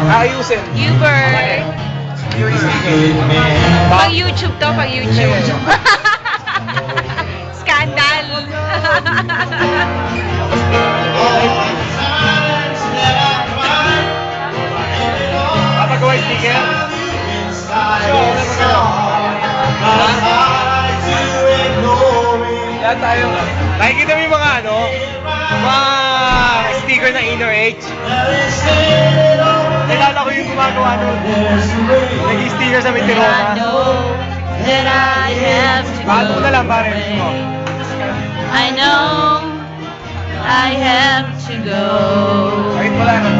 Ayusin. Uber. Pang YouTube to, pang YouTube. Scandal. Papagawa yung sticker? Yan tayo. Nakikita mo yung mga mga sticker na Inner Edge. Nilala ko yung gumagawa nun. Nag-sticker sa Metirona. That I have to Paano mo na lang, pare? I know I have to go. Kahit wala na.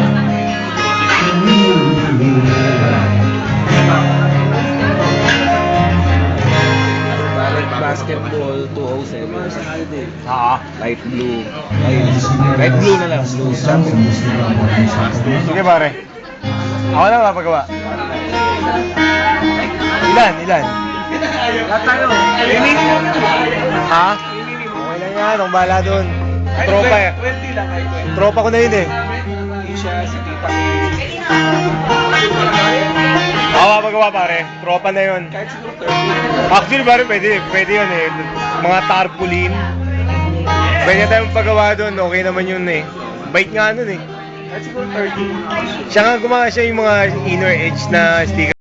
Basketball 207. Light blue. Light blue na lang. Blue. Sige pare. Ako lang mapagawa. Ilan? Lahat tayo. Ha? Okay lang yan. Ang bala dun. Tropa eh. 20 lang. Tropa ko na yun eh. Isha, si Tita. Ako mapagawa pare. Tropa na yun. Kahit siguro 30. Actually pare, pwede yun eh. Mga tarpaulin. Pwede tayo magpagawa dun. Okay naman yun eh. Bait nga nun eh. Kahit siguro 30. Siya nga gumawa siya yung mga inner edge na sticker.